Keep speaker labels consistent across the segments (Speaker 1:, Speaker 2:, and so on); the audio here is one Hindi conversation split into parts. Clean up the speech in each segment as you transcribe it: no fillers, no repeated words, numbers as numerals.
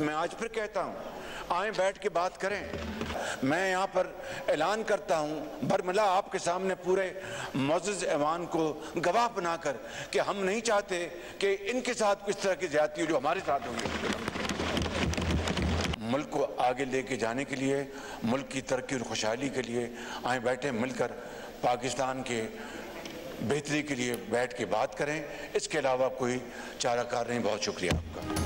Speaker 1: मैं आज फिर कहता हूँ, आए बैठ के बात करें। मैं यहाँ पर ऐलान करता हूँ बरमला आपके सामने पूरे मुअज़्ज़ज़ ऐवान को गवाह बनाकर कि हम नहीं चाहते कि इनके साथ किस तरह की ज़्यादती हो जो हमारे साथ होंगी। मुल्क को आगे लेके जाने के लिए, मुल्क की तरक्की और खुशहाली के लिए आए बैठे मिलकर पाकिस्तान के बेहतरी के लिए बैठ के बात करें। इसके अलावा कोई चाराकार नहीं। बहुत शुक्रिया आपका।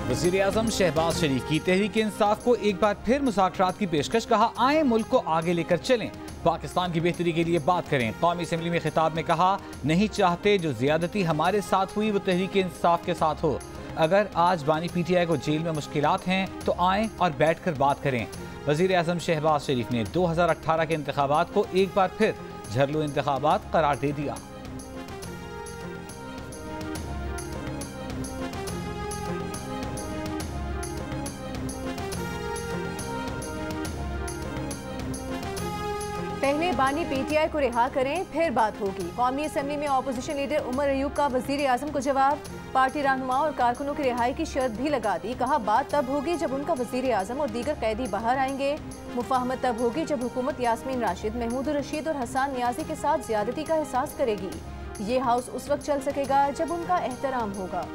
Speaker 2: वज़ीर आज़म शहबाज शरीफ की तहरीक इंसाफ को एक बार फिर मुज़ाकरात की पेशकश। कहा, आए मुल्क को आगे लेकर चलें, पाकिस्तान की बेहतरी के लिए बात करें। कौमी असम्बली में खिताब में कहा, नहीं चाहते जो ज़्यादती हमारे साथ हुई वो तहरीक इंसाफ के साथ हो। अगर आज बानी PTI को जेल में मुश्किलात हैं तो आएँ और बैठ कर बात करें। वज़ीर आज़म शहबाज शरीफ ने 2018 के इंतखाबात को एक बार फिर झरलो इंतखाबात करार दे दिया।
Speaker 3: पहले बानी PTI को रिहा करें, फिर बात होगी। कौमी असम्बली में अपोजिशन लीडर उमर अयूब का वज़ीर आज़म को जवाब। पार्टी रहनुमा और कारकुनों की रिहाई की शर्त भी लगा दी। कहा, बात तब होगी जब उनका वज़ीर आज़म और दीगर कैदी बाहर आएंगे। मुफाहमत तब होगी जब हुकूमत यास्मीन राशिद, महमूद रशीद और हसन नियाजी के साथ ज्यादती का एहसास करेगी। ये हाउस उस वक्त चल सकेगा जब उनका एहतराम होगा।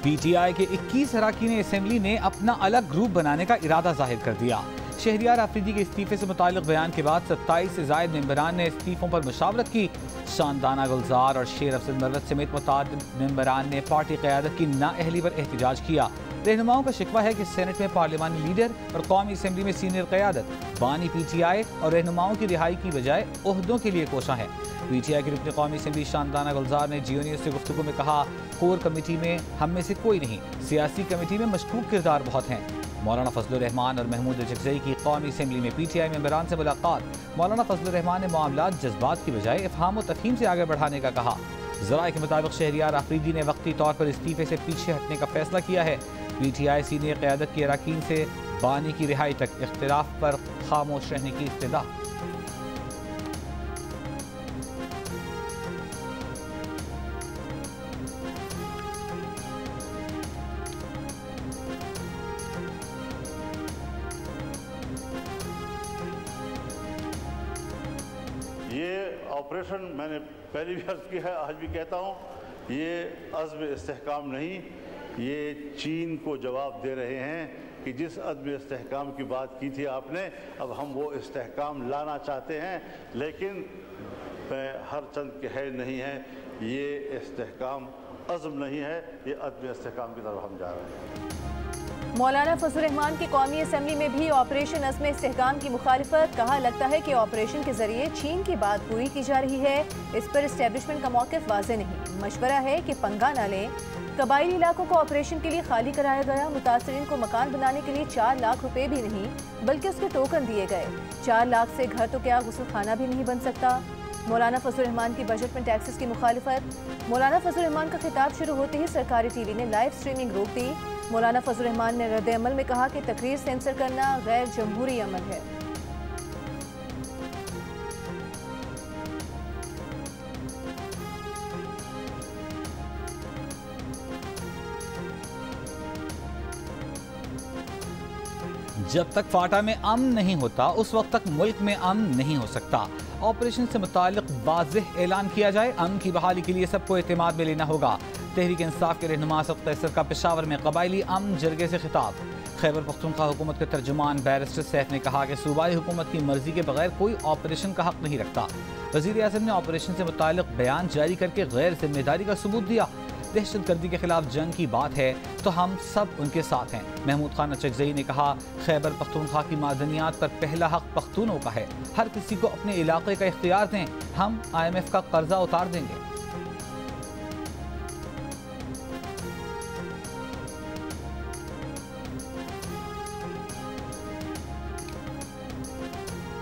Speaker 2: PTI के 21 अरकान असम्बली ने अपना अलग ग्रुप बनाने का इरादा जाहिर कर दिया। शहरियार आफरीदी के इस्तीफे से मुताल्लिक बयान के बाद 27 से ज़ायद मेंबरान ने इस्तीफों पर मुशावरत की। शानदाना गुलजार और शेर अफजल मर्रत समेत मुतादिद मेंबरान ने पार्टी क़यादत की नाअहली पर एहतजाज किया। रहनुमाओं का शिकवा है कि सेनेट में पार्लिमानी लीडर और कौमी असम्बली में सीनियर क़यादत बानी PTI और रहनुमाओं की रिहाई की बजाय ओहदों के लिए कोशा है। PTI के रुकन कौमी असम्बली शानदाना गुलजार ने जियो न्यूज़ से गुफ्तगू में कहा, कोर कमेटी में हम में से कोई नहीं, सियासी कमेटी में मशकूक किरदार बहुत हैं। मौलाना फजलुर रहमान और महमूद जगजई की कौमी असम्बली में PTI मेंबरान से मुलाकात। मौलाना फजलुर रहमान ने मामलात जज्बात की बजाय इफ़हाम व तफ़हीम से आगे बढ़ाने का कहा। ज़राए के मुताबिक शहरियार आफरीदी ने वक्ती तौर पर इस्तीफे से पीछे हटने का फैसला किया है। PTI सीनियर क़यादत के अरकान से बानी की रिहाई तक इख्तिलाफ पर खामोश रहने की इस्तदा।
Speaker 4: ये ऑपरेशन मैंने पहले भी अर्ज़ किया है, आज भी कहता हूँ, ये अज़्म इस्तेहकाम नहीं, ये चीन को जवाब दे रहे हैं कि जिस अज़्म इस्तेहकाम की बात की थी आपने, अब हम वो इस्तेहकाम लाना चाहते हैं, लेकिन हर चंद के है नहीं है। ये इस्तेहकाम अज़्म नहीं है, ये अज़्म इस्तेहकाम की तरफ हम जा रहे हैं।
Speaker 3: मौलाना फजलुर रहमान की कौमी असम्बली में भी ऑपरेशन अज़्म इस्तेहकाम की मुखालिफत। कहा, लगता है कि ऑपरेशन के जरिए चीन की बात पूरी की जा रही है। इस पर इस्टेब्लिशमेंट का मौक़िफ़ वाज़ेह नहीं। मशवरा है कि पंगा न लें। कबायली इलाकों को ऑपरेशन के लिए खाली कराया गया। मुतासरीन को मकान बनाने के लिए 4 लाख रुपए भी नहीं बल्कि उसके टोकन दिए गए। 4 लाख से घर तो क्या गुस्ल खाना भी नहीं बन सकता। मौलाना फजलुर रहमान की बजट में टैक्सेस की मुखालिफत। मौलाना फजलुर रहमान का खिताब शुरू होते ही सरकारी TV ने लाइव स्ट्रीमिंग रोक दी। मौलाना फजलुर रहमान ने रद्द अमल में कहा कि तकरीर सेंसर करना गैर जमहूरी अमल है।
Speaker 2: जब तक फाटा में अमन नहीं होता उस वक्त तक मुल्क में अमन नहीं हो सकता। ऑपरेशन से मुताल्लिक वाज़ेह ऐलान किया जाए। अमन की बहाली के लिए सबको एतमाद में लेना होगा। तहरीक इंसाफ के रहनुमा असद कैसर का पेशावर में कबायली अमन जरगे से खिताब। खैबर पख्तूनख्वा हुकूमत के तर्जुमान बैरिस्टर सैफ ने कहा कि सूबाई हुकूमत की मर्जी के बगैर कोई ऑपरेशन का हक नहीं रखता। वज़ीर आज़म ने ऑपरेशन से मुताल्लिक बयान जारी करके गैर जिम्मेदारी का सबूत दिया। दहशतगर्दी के खिलाफ जंग की बात है तो हम सब उनके साथ हैं। महमूद खान चगजई ने कहा, खैबर पख्तूनख्वा की मादनियात पर पहला हक पख्तूनों का है। हर किसी को अपने इलाके का इख्तियार दें। हम IMF का कर्जा उतार देंगे।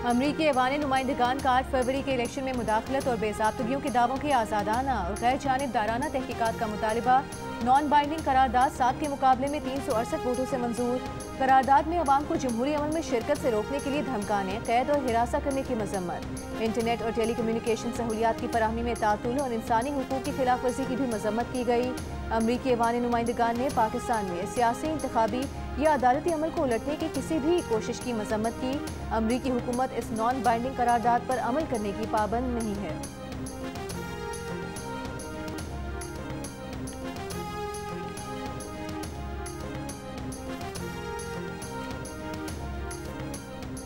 Speaker 3: अमरीकी ऐवान नुमाइंदगान का 8 फरवरी के इलेक्शन में मुदाखलत और बेज़ाब्तगियों के दावों की आज़ादाना और गैर जानिबदाराना तहकीकात का मुतालिबा। नॉन बाइंडिंग करारदाद 7 के मुकाबले में 368 वोटों से मंजूर। करारदाद में अवाम को जमहूरी अमल में शिरकत से रोकने के लिए धमकाने, कैद और हिरासा करने की मजम्मत। इंटरनेट और टेली कम्युनिकेशन सहूलियात की फराहमी में तातुल और इंसानी हुकूक की खिलाफ वर्जी की भी मजम्मत की गई। अमरीकी ऐवान नुमाइंदगान ने पाकिस्तान में सियासी, इंतखाबी या अदालती अमल को उलटने की किसी भी कोशिश की मजम्मत की। अमरीकी हुकूमत इस नॉन बाइंडिंग करारदाद पर अमल करने की पाबंद नहीं है।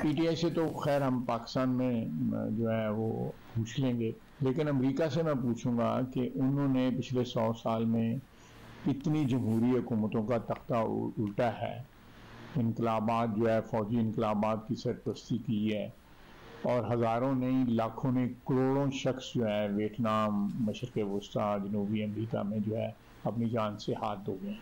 Speaker 5: पीटीआई से तो खैर हम पाकिस्तान में जो है वो पूछ लेंगे, लेकिन अमेरिका से मैं पूछूंगा कि उन्होंने पिछले 100 साल में कितनी जमहूरी हुकूमतों का तख्ता उल्टा है, इनकलाबात जो है फौजी इनकलाबात की सरपरस्ती की है और हज़ारों नहीं लाखों नहीं करोड़ों शख्स जो है वियतनाम, मशरक़ वस्ता, जनूबी अमेरिका में जो है अपनी जान से हाथ धो गए।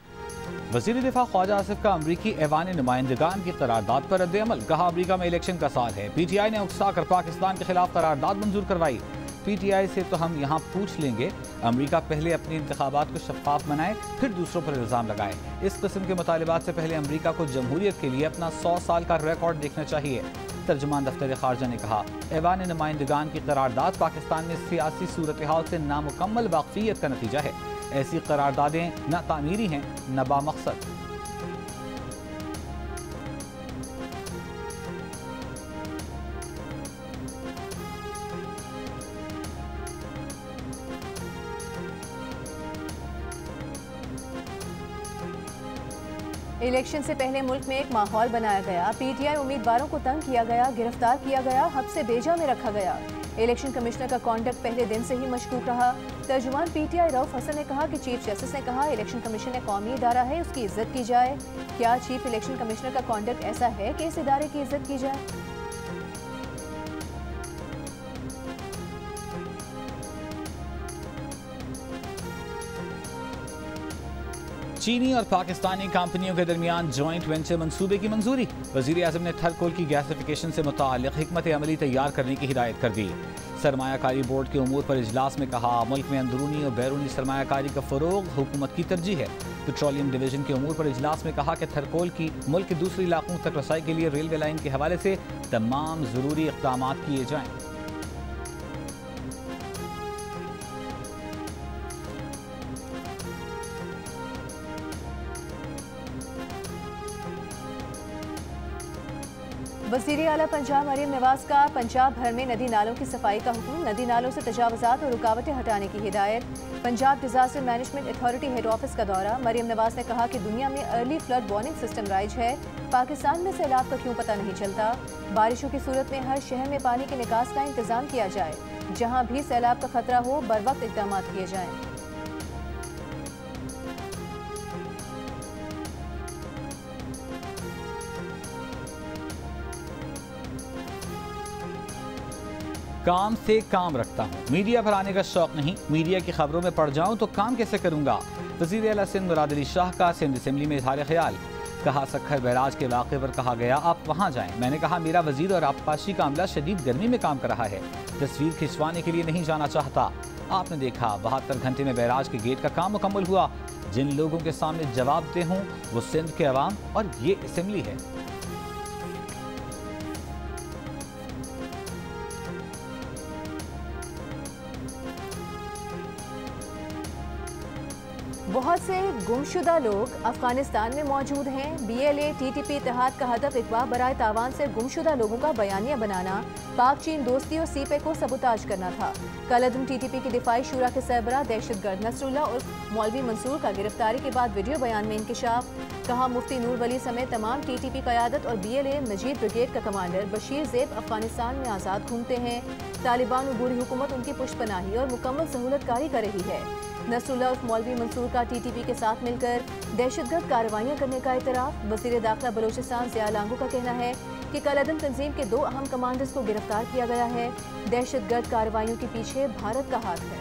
Speaker 2: वज़ीर दिफा ख्वाजा आसिफ का अमरीकी ऐवान नुमाइंदगान की करारदाद पर रद्द-ए-अमल। कहा अमरीका में इलेक्शन का साल है, पीटीआई ने उकसाकर पाकिस्तान के खिलाफ करारदाद मंजूर करवाई। पीटीआई से तो हम यहाँ पूछ लेंगे, अमरीका पहले अपने इंतखाबात को शफाफ बनाए फिर दूसरों पर इल्ज़ाम लगाए। इस किस्म के मुतालिबात से पहले अमरीका को जमहूरियत के लिए अपना 100 साल का रिकॉर्ड देखना चाहिए। तर्जुमान दफ्तर खारजा ने कहा, ऐवान नुमाइंदगान की करारदाद पाकिस्तान में सियासी सूरत हाल से नामुकम्मल वाकफियत का नतीजा है। ऐसी करारदादें न तामीरी हैं न बामकसद।
Speaker 3: इलेक्शन से पहले मुल्क में एक माहौल बनाया गया, पीटीआई उम्मीदवारों को तंग किया गया, गिरफ्तार किया गया, हब्स से बेजा में रखा गया। इलेक्शन कमिश्नर का कॉन्डक्ट पहले दिन से ही मशकूक रहा। तर्जुमान पीटीआई रऊफ हसन ने कहा कि चीफ जस्टिस ने कहा इलेक्शन कमीशन एक कौमी इदारा है, उसकी इज्जत की जाए। क्या चीफ इलेक्शन कमिश्नर का कॉन्डक्ट ऐसा है कि इस इदारे की इज्जत की जाए?
Speaker 2: चीनी और पाकिस्तानी कंपनियों के दरमियान जॉइंट वेंचर मंसूबे की मंजूरी। वज़ीर आज़म ने थरकोल की गैसिफिकेशन से मुताल्लिक़ हिकमत अमली तैयार करने की हिदायत कर दी। सरमायाकारी बोर्ड के उमूर पर इजलास में कहा, मुल्क में अंदरूनी और बैरूनी सरमायाकारी का फ़रोग़ हुकूमत की तरजीह है। पेट्रोलियम डिवीजन के उमूर पर इजलास में कहा कि थरकोल की मुल्क के दूसरे इलाकों तक रसाई के लिए रेलवे लाइन के हवाले से तमाम ज़रूरी इक़दाम किए जाएँ।
Speaker 3: वज़ीर आला पंजाब मरियम नवाज का पंजाब भर में नदी नालों की सफाई का हुक्म, नदी नालों से तजावुज़ात और रुकावटें हटाने की हिदायत। Punjab disaster management authority head office का दौरा। मरियम नवाज ने कहा कि दुनिया में early flood warning system rise है, पाकिस्तान में सैलाब का क्यों पता नहीं चलता। बारिशों की सूरत में हर शहर में पानी के निकास का इंतजाम किया जाए, जहाँ भी सैलाब का खतरा हो बर वक्त इक़दाम किए जाएँ।
Speaker 2: काम से काम रखता हूँ, मीडिया पर आने का शौक नहीं, मीडिया की खबरों में पड़ जाऊँ तो काम कैसे करूँगा। वज़ीर आला सिंध मुराद अली शाह का सिंध असम्बली में इज़हार ख्याल। कहा, सखर बैराज के वाक़े पर कहा गया आप वहाँ जाएं। मैंने कहा मेरा वज़ीर और आबपाशी का अमला शदीद गर्मी में काम कर रहा है, तस्वीर खिंचवाने के लिए नहीं जाना चाहता। आपने देखा 72 घंटे में बैराज के गेट का काम मुकम्मल हुआ। जिन लोगों के सामने जवाब दे हूँ वो सिंध के अवाम और ये असम्बली है।
Speaker 3: बहुत से गुमशुदा लोग अफगानिस्तान में मौजूद हैं। BLA TTP इत्तेहाद का हदफ इकवा बराए तावान से गुमशुदा लोगों का बयानिया बनाना, पाक चीन दोस्ती और सीपे को सबूताज करना था। कलअदम TTP की दिफाई शूरा के सरबराह दहशतगर्द नसरुल्लाह और मौलवी मंसूर का गिरफ्तारी के बाद वीडियो बयान में इंकिशाफ। कहा, मुफ्ती नूर वली समेत तमाम TTP क़यादत और BLA मजीद ब्रिगेड का कमांडर बशीर ज़ेब अफगानिस्तान में आज़ाद घूमते हैं। तालिबान और बूढ़ी हुकूमत उनकी पुष्पनाही और मुकम्मल सहूलतकारी कर रही है। नसरुल्लाह और मौलवी मंसूर का TTP के साथ मिलकर दहशतगर्द कार्रवाइयाँ करने का इतराफ़। वज़ीर दाखिला बलोचिस्तान ज़िया लांगो का कहना है कि कलअदम तंजीम के 2 अहम कमांडर्स को गिरफ्तार किया गया है। दहशतगर्द कार्रवाइयों के पीछे भारत का हाथ है।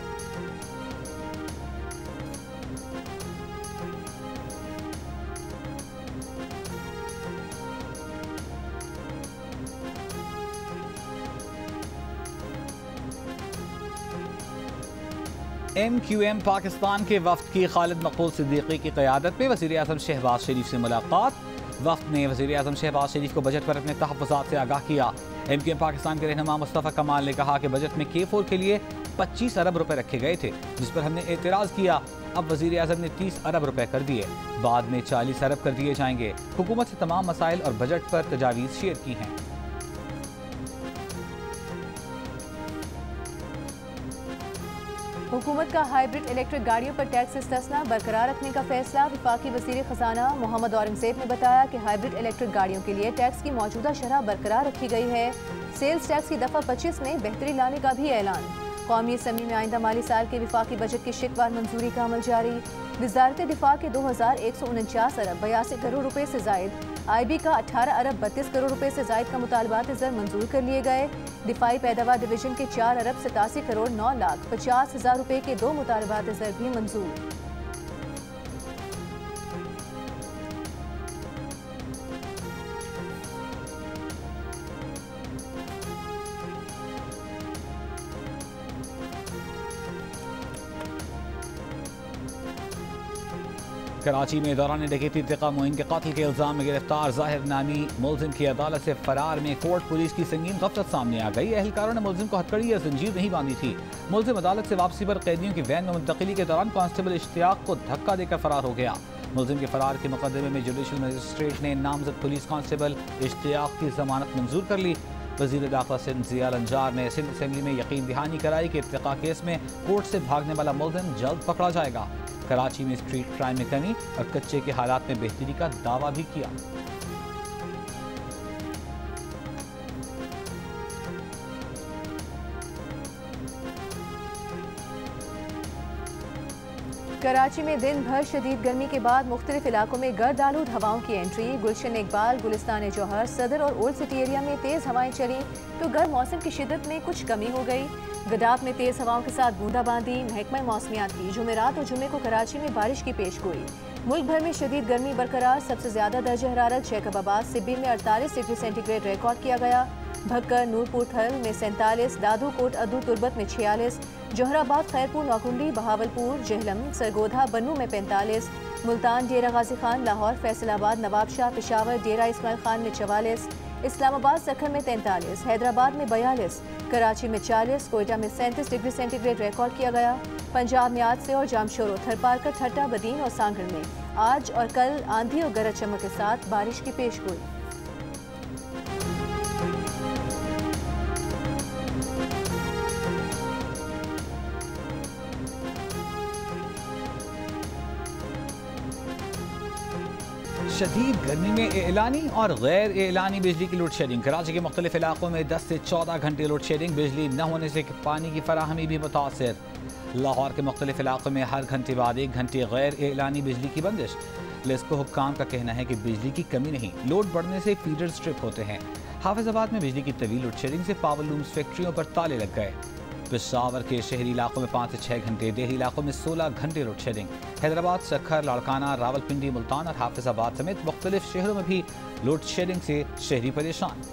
Speaker 2: MQM पाकिस्तान के वफ्द की खालिद मकबूल सिद्दीकी की क़यादत में वज़ीर आज़म शहबाज शरीफ से मुलाकात। वक्त ने वज़ीर-ए-आज़म शहबाज शरीफ को बजट पर अपने तहफ़्फ़ुज़ात से आगाह किया। MKM पाकिस्तान के रहनुमा मुस्तफ़ा कमाल ने कहा कि बजट में K4 के लिए 25 अरब रुपए रखे गए थे, जिस पर हमने एतराज़ किया। अब वज़ीर-ए-आज़म ने 30 अरब रुपए कर दिए, बाद में 40 अरब कर दिए जाएंगे। हुकूमत से तमाम मसाइल और बजट पर तजावीज़ शेयर की हैं।
Speaker 3: हुकूमत का हाइब्रिड इलेक्ट्रिक गाड़ियों पर टैक्स इस्तिस्ना बरकरार रखने का फैसला। वफाकी वज़ीर ख़जाना मोहम्मद औरंगज़ेब ने बताया कि हाइब्रिड इलेक्ट्रिक गाड़ियों के लिए टैक्स की मौजूदा शरह बरकरार रखी गई है। सेल्स टैक्स की दफ़ा 25 में बेहतरी लाने का भी ऐलान। कौमी असम्बली में आइंदा माली साल के विफाकी बजट की शिकवार मंजूरी का अमल जारी। वज़ारत दिफा के 2149 अरब 82 करोड़ रुपए से जायद, IB का 18 अरब 32 करोड़ रुपए से जायद का मुतालबात ज़र मंजूर कर लिए गए। दिफाई पैदावार डिवीजन के 4 अरब 87 करोड़ 9 लाख 50 हज़ार रुपए के 2 मुतालबात ज़र भी मंजूर।
Speaker 2: कराची में दौरान डकैती इंतकाम मुहिम के कातिल के इल्जाम में गिरफ्तार जाहिर नामी मुलजिम की अदालत से फरार में कोर्ट पुलिस की संगीन गफलत सामने आ गई। एहलकारों ने मुलजिम को हथकड़ी या जंजीर नहीं बांधी थी। मुलजिम अदालत से वापसी पर कैदियों की वैन में मुंतकिली के दौरान कांस्टेबल इश्तियाक को धक्का देकर फरार हो गया। मुलजिम के फरार के मुकदमे में जुडिशल मजिस्ट्रेट ने नामजद पुलिस कांस्टेबल इश्तियाक की जमानत मंजूर कर ली। वज़ीर दाखिला सिंध ज़िया लंजार ने सिंध असेंबली में यकीन दहानी कराई कि इत्तका केस में कोर्ट से भागने वाला मुलजिम जल्द पकड़ा जाएगा। कराची में स्ट्रीट क्राइम में कमी और कच्चे के हालात में बेहतरी का दावा भी किया।
Speaker 3: कराची में दिन भर शदीद गर्मी के बाद मुख्तलिफ इलाकों में गर्द आलूद हवाओं की एंट्री। गुलशन इकबाल, गुलिस्तान जौहर, सदर और ओल्ड सिटी एरिया में तेज़ हवाएं चली तो गर्म मौसम की शिद्दत में कुछ कमी हो गई। गडाफ में तेज़ हवाओं के साथ बूंदाबांदी। महकमा मौसमियात की जुमेरात और जुमे को कराची में बारिश की पेशगोई। मुल्क भर में शदीद गर्मी बरकरार। सबसे ज़्यादा दर्जा हरारत जैकबाबाद सिब्बी में 48 डिग्री सेंटीग्रेड रिकॉर्ड किया गया। भक्कर, नूरपुर थल में 47, दादूकोट, अदू तुर्बत में 46, जोहराबाद, खैरपुर, नौकुंडी, बहावलपुर, जहलम, सरगोधा, बन्नू में 45, मुल्तान, डेरा गाजी खान, लाहौर, फैसलाबाद, नवाबशाह, पेशावर, डेरा इस्माइल खान में 44, इस्लामाबाद, सखर में 43, हैदराबाद में 42, कराची में 40, कोयटा में 37 डिग्री सेंटीग्रेड रिकॉर्ड किया गया। पंजाब में आज से और जामशोरो, थरपारकर, ठट्टा, बदीन और सांगड़ में आज और कल आंधी और गरज चमक के साथ बारिश की पेशगोई।
Speaker 2: शदीद गर्मी में एलानी और गैर एलानी बिजली की लोड शेडिंग। कराची के मुख्तलिफ इलाकों में 10 से 14 घंटे लोड शेडिंग। बिजली न होने से पानी की फराहमी भी मुतासर। लाहौर के मुख्तलिफ इलाकों में हर घंटे बाद 1 घंटे गैर एलानी बिजली की बंदिश। लेस्को हुक्काम का कहना है कि बिजली की कमी नहीं, लोड बढ़ने से फीडर स्ट्रिप होते हैं। हाफिजाबाद में बिजली की तवील लोड शेडिंग से पावर लूम्स फैक्ट्रियों पर ताले लग गए। पेशावर के शहरी इलाकों में 5 से 6 घंटे, देही इलाकों में 16 घंटे लोड शेडिंग। हैदराबाद, सखर, लाड़काना, रावलपिंडी, मुल्तान और हाफिजाबाद समेत मुख्तलिफ शहरों में भी लोड शेडिंग से शहरी परेशान।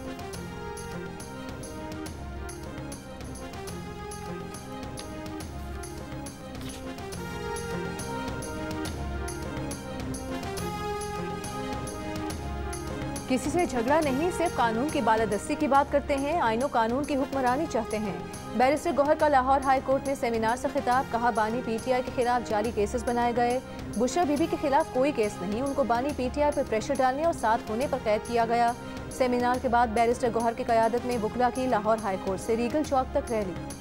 Speaker 3: किसी से झगड़ा नहीं, सिर्फ कानून की बालादस्ती की बात करते हैं। आईनो कानून की हुक्मरानी चाहते हैं। बैरिस्टर गौहर का लाहौर हाई कोर्ट में सेमिनार से खिताब। कहा, बानी PTI के खिलाफ जाली केसेस बनाए गए। बुशरा बीबी के खिलाफ कोई केस नहीं, उनको बानी PTI पर प्रेशर डालने और साथ होने पर कैद किया गया। सेमिनार के बाद बैरिस्टर गौहर की क़यादत में वुकला की लाहौर हाई कोर्ट से रीगल चौक तक रैली।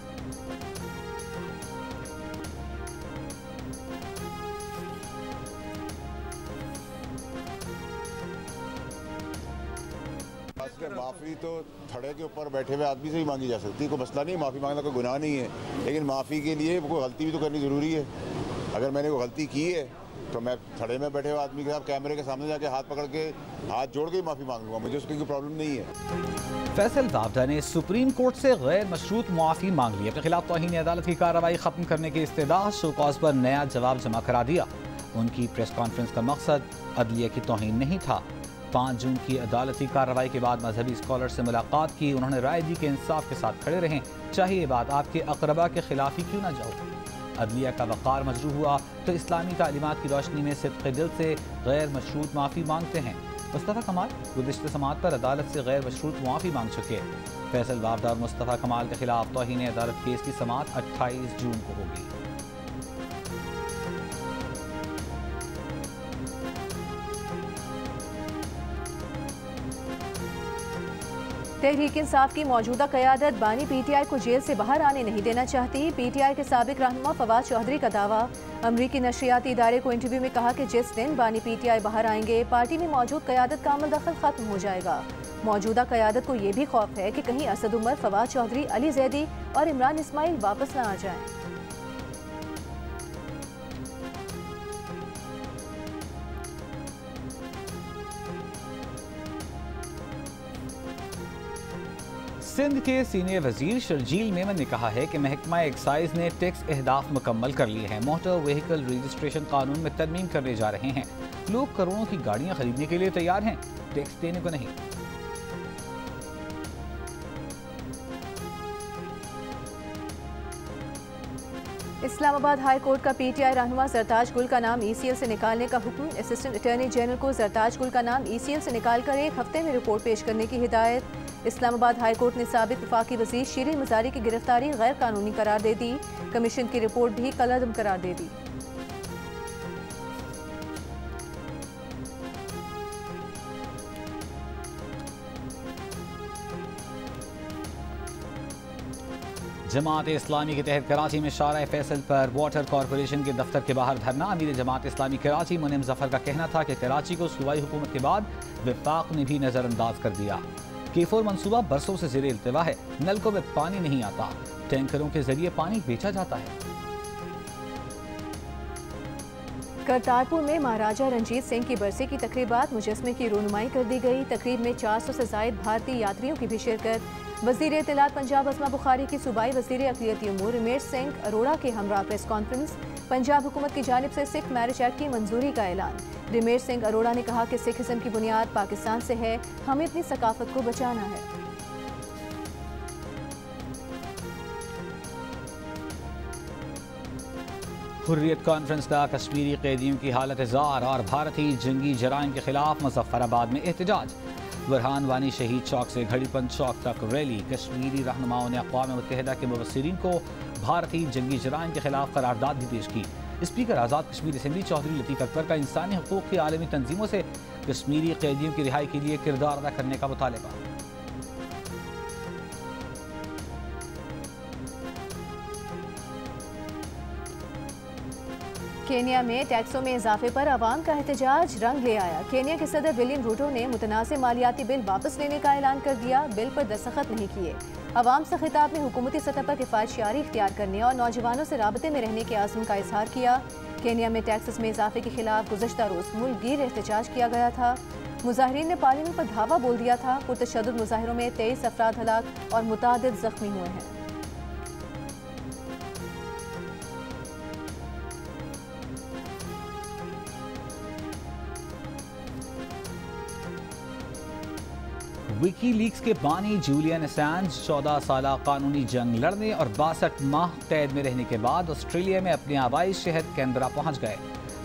Speaker 6: माफ़ी तो थड़े के ऊपर बैठे हुए आदमी से ही मांगी जा सकती है, कोई मसला नहीं, माफ़ी मांगना कोई गुनाह नहीं है। लेकिन माफ़ी के लिए कोई गलती भी तो करनी ज़रूरी है। अगर मैंने कोई गलती की है तो मैं थड़े में बैठे हुए आदमी के साथ कैमरे के सामने जाके हाथ पकड़ के हाथ जोड़ के ही माफ़ी मांग लूँगा, मुझे उसकी कोई प्रॉब्लम नहीं है।
Speaker 2: फैसल वाबदा ने सुप्रीम कोर्ट से गैर मशरूत मुआफ़ी मांग ली। अपने खिलाफ तौहीन अदालत की कार्रवाई ख़त्म करने की इस्तदा शो कॉज पर नया जवाब जमा करा दिया। उनकी प्रेस कॉन्फ्रेंस का मकसद अदलिया की तौहीन नहीं था। 5 जून की अदालती कार्रवाई के बाद मजहबी स्कॉलर से मुलाकात की। उन्होंने राय दी कि इंसाफ के साथ खड़े रहें, चाहे ये बात आपके अकरबा के खिलाफ ही क्यों ना जाओ। अदलिया का वक़ार मजरूह हुआ तो इस्लामी तालीमात की रोशनी में सिद्क़ दिल से गैर मशरूत माफ़ी मांगते हैं। मुस्तफ़ा कमाल गुज़िश्ता समाअत पर अदालत से गैर मशरूत मुआफ़ी मांग चुके। फैसल वारदा और मुस्तफ़ा कमाल के खिलाफ तौहीन अदालत केस की समाअत 28 जून को होगी।
Speaker 3: तहरीक इंसाफ की मौजूदा क़यादत बानी पीटीआई को जेल से बाहर आने नहीं देना चाहती। पीटीआई के साबिक रहनुमा फवाद चौधरी का दावा। अमरीकी नशरियाती इदारे को इंटरव्यू में कहा कि जिस दिन बानी पीटीआई बाहर आएंगे पार्टी में मौजूद क़यादत का अमल दखल खत्म हो जाएगा। मौजूदा क़यादत को ये भी खौफ है कि कहीं असद उमर, फवाद चौधरी, अली जैदी और इमरान इस्माइल वापस न आ जाएं।
Speaker 2: सिंध के सीनियर वजीर शर्जील मेमन ने कहा है कि महकमा एक्साइज ने टैक्स अहदाफ मुकम्मल कर लिए हैं। मोटर व्हीकल रजिस्ट्रेशन कानून में तरमीम करने जा रहे हैं। लोग करोड़ों की गाड़ियां खरीदने के लिए तैयार हैं, टैक्स देने को नहीं।
Speaker 3: इस्लामाबाद हाई कोर्ट का पीटीआई रहनुमा जरताज गुल का नाम ईसीएल से निकालने का हुक्म। असिस्टेंट अटॉर्नी जनरल को जरताज गुल का नाम ईसीएल से निकालकर 1 हफ्ते में रिपोर्ट पेश करने की हिदायत। इस्लामाबाद हाई कोर्ट ने साबिक वफाकी वजीर शीरीन मजारी की गिरफ्तारी गैर कानूनी करार दे दी। कमीशन की रिपोर्ट भी कलअदम करार दे दी।
Speaker 2: जमात इस्लामी के तहत कराची में शारा फैसल पर वाटर कॉरपोरेशन के दफ्तर के बाहर धरना। अमीर जमात इस्लामी कराची मुनीम जफर का कहना था कि कराची को सूबाई हुकूमत के बाद वफाक ने भी नजरअंदाज कर दिया। K4 मंसूबा बरसों से ज़ेरे इल्तिवा है, नलकों में पानी नहीं आता, टैंकरों के जरिए पानी बेचा जाता है।
Speaker 3: करतारपुर में महाराजा रंजीत सिंह की बरसी की तकरीबात मुजस्मे की रूनुमाई कर दी गई। तकरीब में 400 से ज़ायद भारतीय यात्रियों की भी शिरकत। वज़ीर इत्तलात पंजाब अस्मा बुखारी की सूबाई वज़ीर अक़लियती उमूर रमेश सिंह अरोड़ा के हमरा प्रेस कॉन्फ्रेंस। पंजाब हुकूमत की जानिब से सिख मैरिज एक्ट की मंजूरी का ऐलान। रमेश सिंह अरोड़ा ने कहा कि सिखिज़म की बुनियाद पाकिस्तान से है, हमें अपनी सकाफत को बचाना है।
Speaker 2: हुर्रियत कॉन्फ्रेंस का कश्मीरी कैदियों की हालत ज़ार और भारतीय जंगी जराइम के खिलाफ मुज़फ़्फ़राबाद में एहतजाज। बुरहान वानी शहीद चौक से घड़ीपन चौक तक रैली। कश्मीरी रहनुमाओं ने अक़वाम मुत्तहिदा के मुबस्सिरीन को भारतीय जंगी जराइम के खिलाफ करारदाद भी पेश की। स्पीकर आज़ाद कश्मीर असेंबली चौधरी लतीफ़ अकबर का इंसानी हकूक़ की आलमी तंजीमों से कश्मीरी कैदियों की रिहाई के लिए किरदार अदा करने का मुतालबा।
Speaker 3: केन्या में टैक्सों में इजाफे पर अवाम का एहतजाज रंग ले आया। केन्या के सदर विलियम रूटो ने मुतनाज़ मालियाती बिल वापस लेने का ऐलान कर दिया। बिल पर दस्तखत नहीं किए। अवाम से खिताब में हुकूमती सतह पर किफ़ायतशारी इख्तियार करने और नौजवानों से राबते में रहने के आज़म का इजहार किया। केन्या में टैक्सेस में इजाफे के खिलाफ गुज़श्ता रोज़ मुल्क गिर एहतजाज किया गया था। मुजाहिरीन ने पार्लियामेंट पर धावा बोल दिया था। पुरतशद्दुद मुजाहिरों में 23 अफराद हलाक और मुतादिद जख्मी हुए हैं।
Speaker 2: विकी लीक्स के बानी जूलियन असैंज 14 साला कानूनी जंग लड़ने और 62 माह कैद में रहने के बाद ऑस्ट्रेलिया में अपने आबाई शहर कैनबरा पहुंच गए।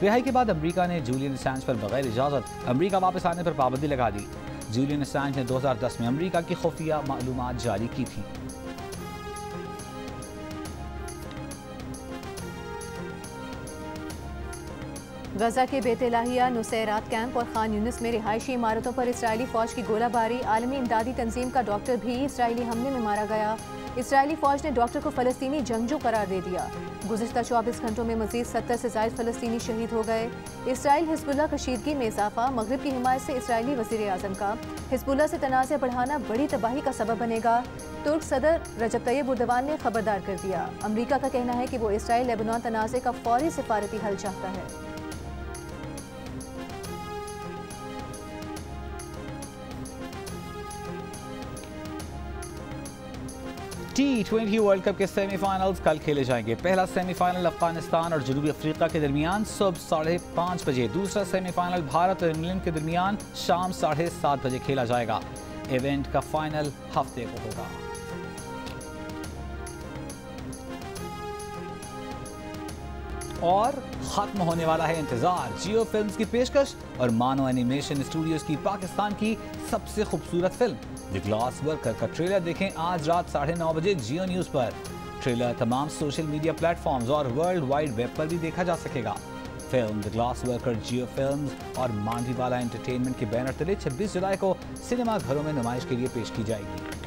Speaker 2: रिहाई के बाद अमेरिका ने जूलियन असैंज पर बगैर इजाज़त अमेरिका वापस आने पर पाबंदी लगा दी। जूलियन असैंज ने 2010 में अमेरिका की खुफिया मालूमात जारी की थी।
Speaker 3: गजा के बेतलाहिया, नुसैरात कैंप और खान यूनिस में रिहायशी इमारतों पर इसराइली फौज की गोलाबारी। आलमी इमदादी तंजीम का डॉक्टर भी इसराइली हमले में मारा गया। इसराइली फौज ने डॉक्टर को फ़लस्तीनी जंगजू करार दे दिया। गुज़िश्ता 24 घंटों में मज़ीद 70 से ज़ायद फ़लस्तीनी शहीद हो गए। इसराइल हिज़्बुल्लाह कशीदगी में इजाफा। मगरिब की हिमायत से इसराइली वज़ीर आज़म का हिज़्बुल्लाह से तनाज़ा बढ़ाना बड़ी तबाही का सबब बनेगा। तुर्क सदर रजब तैयब एर्दोगान ने खबरदार कर दिया। अमरीका का कहना है कि वो इसराइल लेबनान तनाज़े का फौरी सिफारती हल चाहता है।
Speaker 2: T20 वर्ल्ड कप के सेमीफाइनल्स कल खेले जाएंगे। पहला सेमीफाइनल अफगानिस्तान और जनूबी अफ्रीका के दरमियान सुबह 5:30 बजे। दूसरा सेमीफाइनल भारत और इंग्लैंड के दरमियान शाम 7:30 बजे खेला जाएगा। इवेंट का फाइनल हफ्ते को होगा। और खत्म होने वाला है इंतजार। जियो फिल्म्स की पेशकश और मानो एनिमेशन स्टूडियोज की पाकिस्तान की सबसे खूबसूरत फिल्म द ग्लास वर्कर का ट्रेलर देखें आज रात 9:30 बजे जियो न्यूज पर। ट्रेलर तमाम सोशल मीडिया प्लेटफॉर्म्स और वर्ल्ड वाइड वेब पर भी देखा जा सकेगा। Film the glass worker Jio films और मांडीवाला एंटरटेनमेंट के बैनर तले 26 जुलाई को सिनेमा घरों में नुमाइश के लिए पेश की जाएगी।